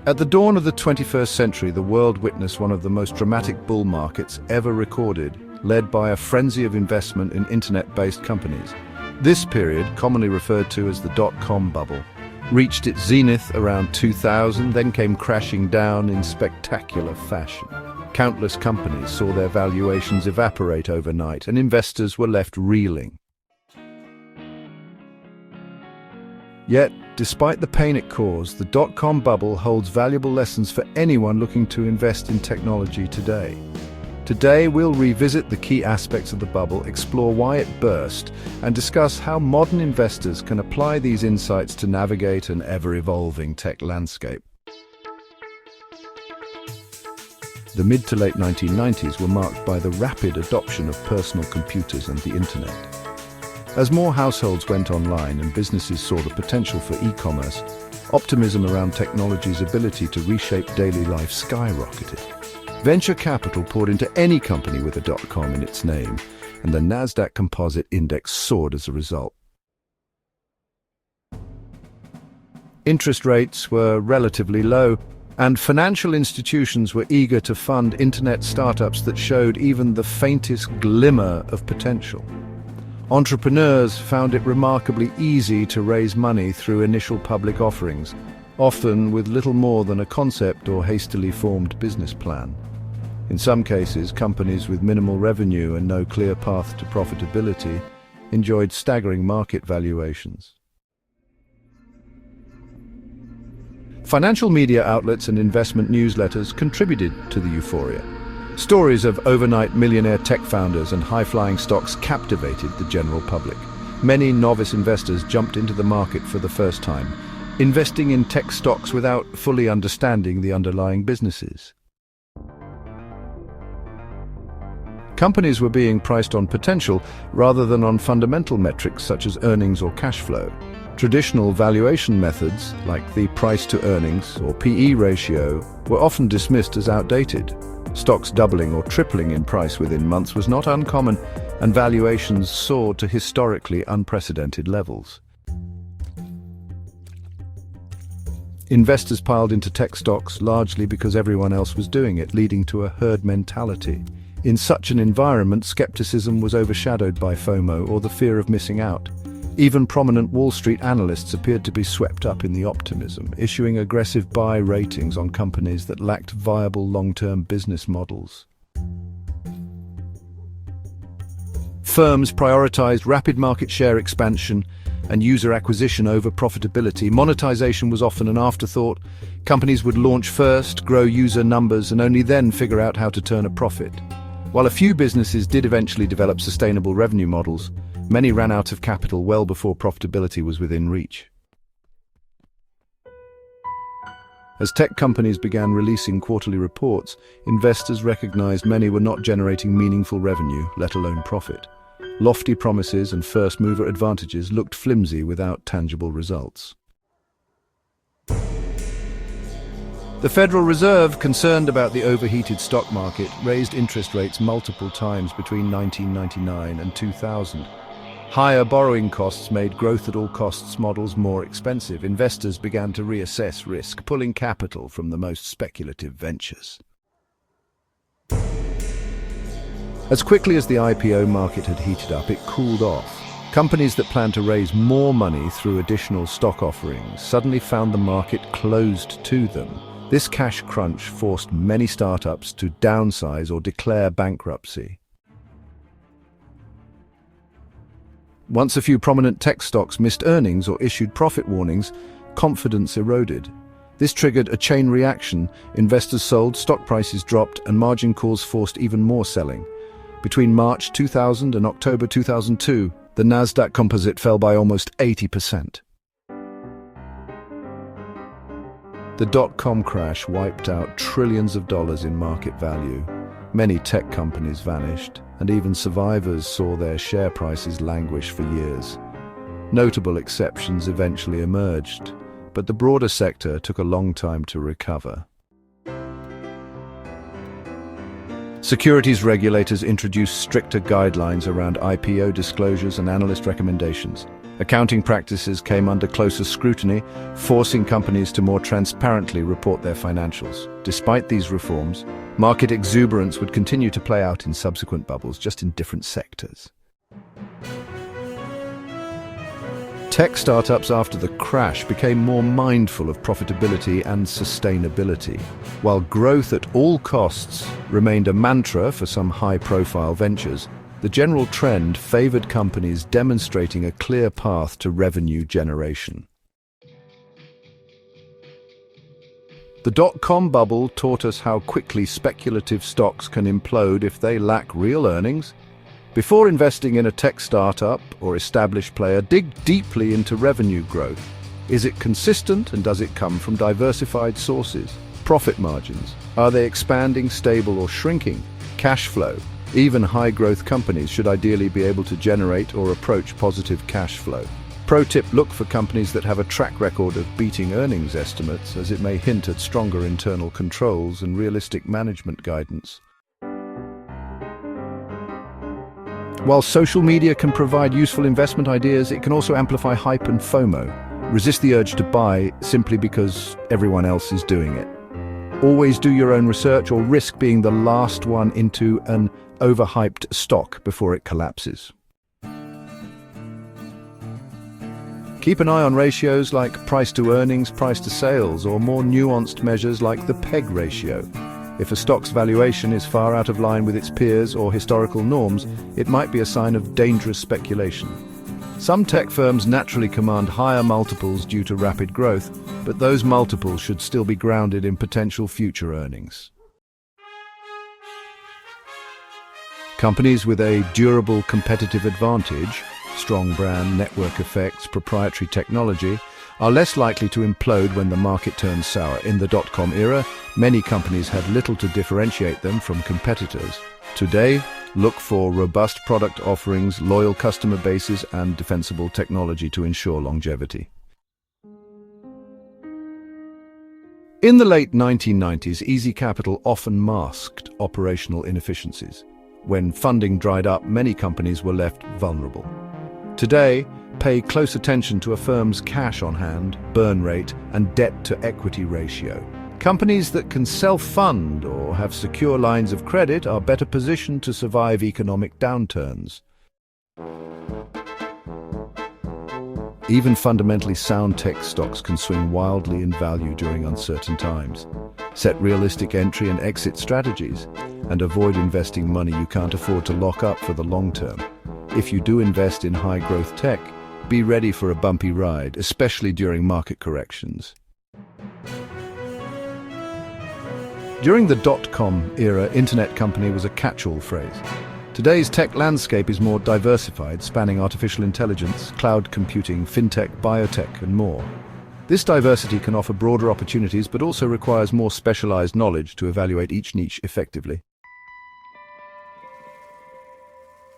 At the dawn of the 21st century, the world witnessed one of the most dramatic bull markets ever recorded, led by a frenzy of investment in internet-based companies. This period, commonly referred to as the dot-com bubble, reached its zenith around 2000, then came crashing down in spectacular fashion. Countless companies saw their valuations evaporate overnight, and investors were left reeling. Yet, despite the pain it caused, the dot-com bubble holds valuable lessons for anyone looking to invest in technology today. Today, we'll revisit the key aspects of the bubble, explore why it burst, and discuss how modern investors can apply these insights to navigate an ever-evolving tech landscape. The mid to late 1990s were marked by the rapid adoption of personal computers and the internet. As more households went online and businesses saw the potential for e-commerce, optimism around technology's ability to reshape daily life skyrocketed. Venture capital poured into any company with a .com in its name, and the Nasdaq Composite Index soared as a result. Interest rates were relatively low, and financial institutions were eager to fund internet startups that showed even the faintest glimmer of potential. Entrepreneurs found it remarkably easy to raise money through initial public offerings, often with little more than a concept or hastily formed business plan. In some cases, companies with minimal revenue and no clear path to profitability enjoyed staggering market valuations. Financial media outlets and investment newsletters contributed to the euphoria. Stories of overnight millionaire tech founders and high-flying stocks captivated the general public. Many novice investors jumped into the market for the first time, investing in tech stocks without fully understanding the underlying businesses. Companies were being priced on potential rather than on fundamental metrics such as earnings or cash flow. Traditional valuation methods, like the price-to-earnings or PE ratio, were often dismissed as outdated. Stocks doubling or tripling in price within months was not uncommon, and valuations soared to historically unprecedented levels. Investors piled into tech stocks largely because everyone else was doing it, leading to a herd mentality. In such an environment, skepticism was overshadowed by FOMO or the fear of missing out. Even prominent Wall Street analysts appeared to be swept up in the optimism, issuing aggressive buy ratings on companies that lacked viable long-term business models. Firms prioritized rapid market share expansion and user acquisition over profitability. Monetization was often an afterthought. Companies would launch first, grow user numbers, and only then figure out how to turn a profit. While a few businesses did eventually develop sustainable revenue models, many ran out of capital well before profitability was within reach. As tech companies began releasing quarterly reports, investors recognized many were not generating meaningful revenue, let alone profit. Lofty promises and first-mover advantages looked flimsy without tangible results. The Federal Reserve, concerned about the overheated stock market, raised interest rates multiple times between 1999 and 2000. Higher borrowing costs made growth-at-all-costs models more expensive. Investors began to reassess risk, pulling capital from the most speculative ventures. As quickly as the IPO market had heated up, it cooled off. Companies that planned to raise more money through additional stock offerings suddenly found the market closed to them. This cash crunch forced many startups to downsize or declare bankruptcy. Once a few prominent tech stocks missed earnings or issued profit warnings, confidence eroded. This triggered a chain reaction. Investors sold, stock prices dropped, and margin calls forced even more selling. Between March 2000 and October 2002, the Nasdaq Composite fell by almost 80%. The dot-com crash wiped out trillions of dollars in market value. Many tech companies vanished, and even survivors saw their share prices languish for years. Notable exceptions eventually emerged, but the broader sector took a long time to recover. Securities regulators introduced stricter guidelines around IPO disclosures and analyst recommendations. Accounting practices came under closer scrutiny, forcing companies to more transparently report their financials. Despite these reforms, market exuberance would continue to play out in subsequent bubbles, just in different sectors. Tech startups after the crash became more mindful of profitability and sustainability. While growth at all costs remained a mantra for some high-profile ventures, the general trend favored companies demonstrating a clear path to revenue generation. The dot-com bubble taught us how quickly speculative stocks can implode if they lack real earnings. Before investing in a tech startup or established player, dig deeply into revenue growth. Is it consistent, and does it come from diversified sources? Profit margins. Are they expanding, stable, or shrinking? Cash flow. Even high-growth companies should ideally be able to generate or approach positive cash flow. Pro tip: look for companies that have a track record of beating earnings estimates, as it may hint at stronger internal controls and realistic management guidance. While social media can provide useful investment ideas, it can also amplify hype and FOMO. Resist the urge to buy simply because everyone else is doing it. Always do your own research, or risk being the last one into an overhyped stock before it collapses. Keep an eye on ratios like price to earnings, price to sales, or more nuanced measures like the PEG ratio. If a stock's valuation is far out of line with its peers or historical norms, it might be a sign of dangerous speculation. Some tech firms naturally command higher multiples due to rapid growth, but those multiples should still be grounded in potential future earnings. Companies with a durable competitive advantage, strong brand, network effects, proprietary technology, are less likely to implode when the market turns sour. In the dot-com era, many companies had little to differentiate them from competitors. Today, look for robust product offerings, loyal customer bases, and defensible technology to ensure longevity. In the late 1990s, easy capital often masked operational inefficiencies. When funding dried up, many companies were left vulnerable. Today, pay close attention to a firm's cash on hand, burn rate, and debt-to-equity ratio. Companies that can self-fund or have secure lines of credit are better positioned to survive economic downturns. Even fundamentally sound tech stocks can swing wildly in value during uncertain times. Set realistic entry and exit strategies, and avoid investing money you can't afford to lock up for the long term. If you do invest in high-growth tech, be ready for a bumpy ride, especially during market corrections. During the dot-com era, internet company was a catch-all phrase. Today's tech landscape is more diversified, spanning artificial intelligence, cloud computing, fintech, biotech, and more. This diversity can offer broader opportunities, but also requires more specialized knowledge to evaluate each niche effectively.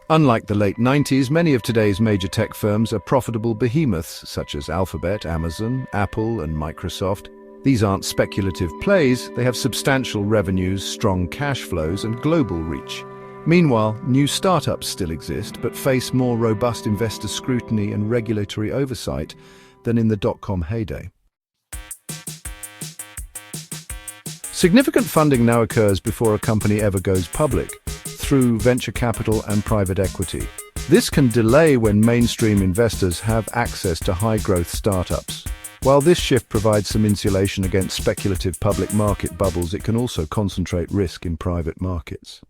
Unlike the late 90s, many of today's major tech firms are profitable behemoths, such as Alphabet, Amazon, Apple, and Microsoft. These aren't speculative plays, they have substantial revenues, strong cash flows, and global reach. Meanwhile, new startups still exist, but face more robust investor scrutiny and regulatory oversight than in the dot-com heyday. Significant funding now occurs before a company ever goes public, through venture capital and private equity. This can delay when mainstream investors have access to high-growth startups. While this shift provides some insulation against speculative public market bubbles, it can also concentrate risk in private markets.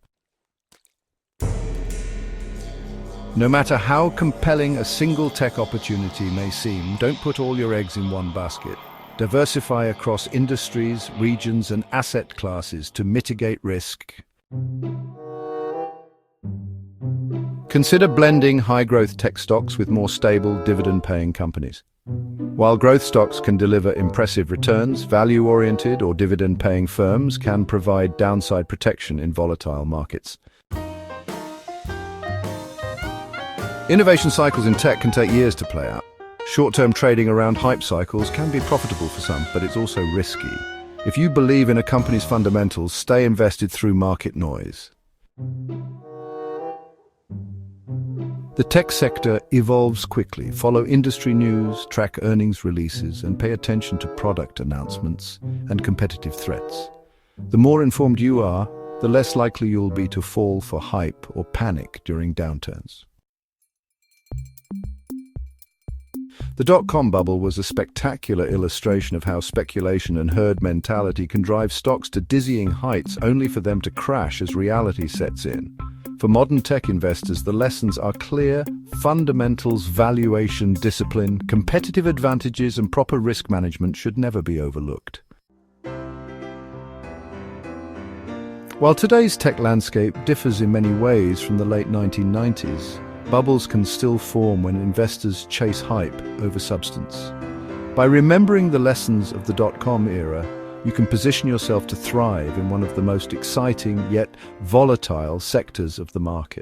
No matter how compelling a single tech opportunity may seem, don't put all your eggs in one basket. Diversify across industries, regions, and asset classes to mitigate risk. Consider blending high-growth tech stocks with more stable, dividend-paying companies. While growth stocks can deliver impressive returns, value-oriented or dividend-paying firms can provide downside protection in volatile markets. Innovation cycles in tech can take years to play out. Short-term trading around hype cycles can be profitable for some, but it's also risky. If you believe in a company's fundamentals, stay invested through market noise. The tech sector evolves quickly. Follow industry news, track earnings releases, and pay attention to product announcements and competitive threats. The more informed you are, the less likely you'll be to fall for hype or panic during downturns. The dot-com bubble was a spectacular illustration of how speculation and herd mentality can drive stocks to dizzying heights only for them to crash as reality sets in. For modern tech investors, the lessons are clear: fundamentals, valuation discipline, competitive advantages, and proper risk management should never be overlooked. While today's tech landscape differs in many ways from the late 1990s, bubbles can still form when investors chase hype over substance. By remembering the lessons of the dot-com era, you can position yourself to thrive in one of the most exciting yet volatile sectors of the market.